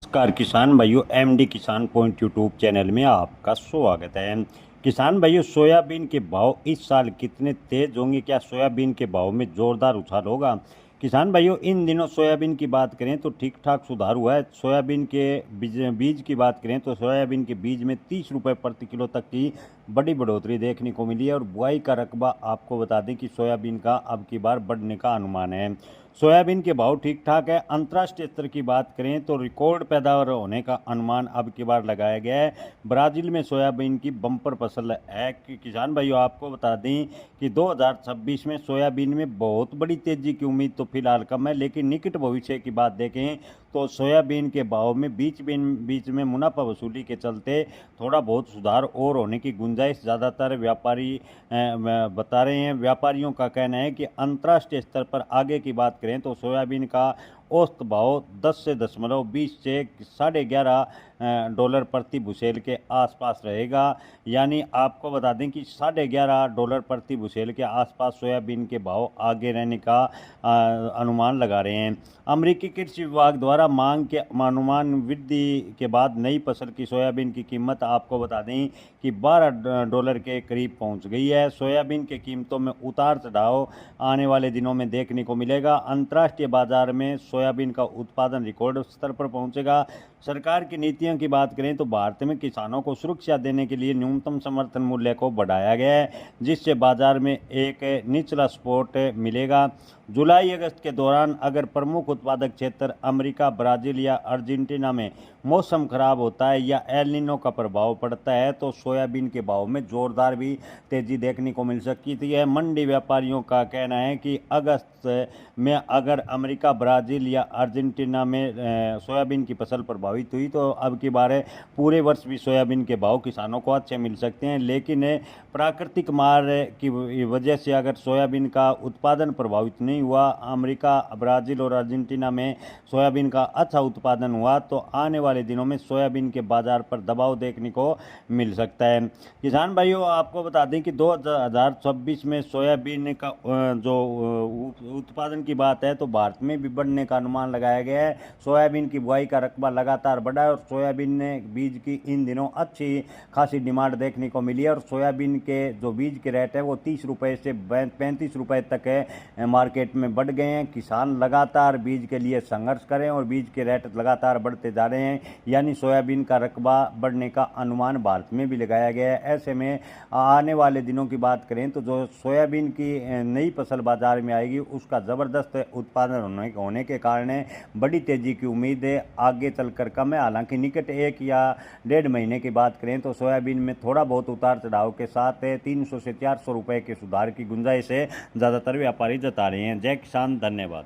नमस्कार किसान भाइयों, एमडी किसान पॉइंट यूट्यूब चैनल में आपका स्वागत है। किसान भाइयों, सोयाबीन के भाव इस साल कितने तेज होंगे? क्या सोयाबीन के भाव में जोरदार उछाल होगा? किसान भाइयों, इन दिनों सोयाबीन की बात करें तो ठीक ठाक सुधार हुआ है। सोयाबीन के बीज की बात करें तो सोयाबीन के बीज में 30 रुपये प्रति किलो तक की बड़ी बढ़ोतरी देखने को मिली है। और बुआई का रकबा आपको बता दें कि सोयाबीन का अब की बार बढ़ने का अनुमान है। सोयाबीन के भाव ठीक ठाक है। अंतर्राष्ट्रीय स्तर की बात करें तो रिकॉर्ड पैदावार होने का अनुमान अब की बार लगाया गया है। ब्राजील में सोयाबीन की बम्पर फसल है। कि किसान भाइयों, आपको बता दें कि 2026 में सोयाबीन में बहुत बड़ी तेजी की उम्मीद तो फिलहाल कम है, लेकिन निकट भविष्य की बात देखें तो सोयाबीन के भाव में बीच में मुनाफा वसूली के चलते थोड़ा बहुत सुधार और होने की गुंजाइश ज़्यादातर व्यापारी बता रहे हैं। व्यापारियों का कहना है कि अंतर्राष्ट्रीय स्तर पर आगे की बात करें तो सोयाबीन का औसत भाव 10.20 से $11.5 प्रति बुशेल के आसपास रहेगा। यानी आपको बता दें कि $11.5 प्रति बुशेल के आसपास सोयाबीन के भाव आगे रहने का अनुमान लगा रहे हैं। अमेरिकी कृषि विभाग द्वारा मांग के अनुमान वृद्धि के बाद नई फसल की सोयाबीन की कीमत आपको बता दें कि $12 के करीब पहुंच गई है। सोयाबीन के कीमतों में उतार चढ़ाव आने वाले दिनों में देखने को मिलेगा। अंतर्राष्ट्रीय बाजार में सोयाबीन का उत्पादन रिकॉर्ड स्तर पर पहुंचेगा। सरकार की नीतियों की बात करें तो भारत में किसानों को सुरक्षा देने के लिए न्यूनतम समर्थन मूल्य को बढ़ाया गया है, जिससे बाजार में एक निचला सपोर्ट मिलेगा। जुलाई अगस्त के दौरान अगर प्रमुख उत्पादक क्षेत्र अमेरिका, ब्राजील या अर्जेंटीना में मौसम खराब होता है या एल नीनो का प्रभाव पड़ता है तो सोयाबीन के भाव में जोरदार भी तेजी देखने को मिल सकती है। मंडी व्यापारियों का कहना है कि अगस्त में अगर अमेरिका, ब्राजील या अर्जेंटीना में सोयाबीन की फसल प्रभावित हुई तो अब की बार पूरे वर्ष भी सोयाबीन के भाव किसानों को अच्छे मिल सकते हैं। लेकिन प्राकृतिक मार की वजह से अगर सोयाबीन का उत्पादन प्रभावित नहीं हुआ, अमेरिका, ब्राजील और अर्जेंटीना में सोयाबीन का अच्छा उत्पादन हुआ तो आने वाले दिनों में सोयाबीन के बाजार पर दबाव देखने को मिल सकता है। किसान भाइयों, आपको बता दें कि 2026 में सोयाबीन का जो उत्पादन की बात है तो भारत में भी बढ़ने का अनुमान लगाया गया है। सोयाबीन की बुआई का रकबा लगातार बढ़ा है और सोयाबीन ने बीज की इन दिनों अच्छी खासी डिमांड देखने को मिली है। और सोयाबीन के जो बीज के रेट है वो 30 रुपये से 35 रुपये तक है मार्केट में बढ़ गए हैं। किसान लगातार बीज के लिए संघर्ष करें और बीज के रेट लगातार बढ़ते जा रहे हैं। यानी सोयाबीन का रकबा बढ़ने का अनुमान भारत में भी लगाया गया है। ऐसे में आने वाले दिनों की बात करें तो जो सोयाबीन की नई फसल बाजार में आएगी उसका ज़बरदस्त उत्पादन होने के कारण बड़ी तेज़ी की उम्मीद है। आगे चलकर कम है। हालांकि निकट 1 या 1.5 महीने की बात करें तो सोयाबीन में थोड़ा बहुत उतार चढ़ाव के साथ 300 से 400 रुपये के सुधार की गुंजाइश है ज़्यादातर व्यापारी जता रहे हैं। जय किसान, धन्यवाद।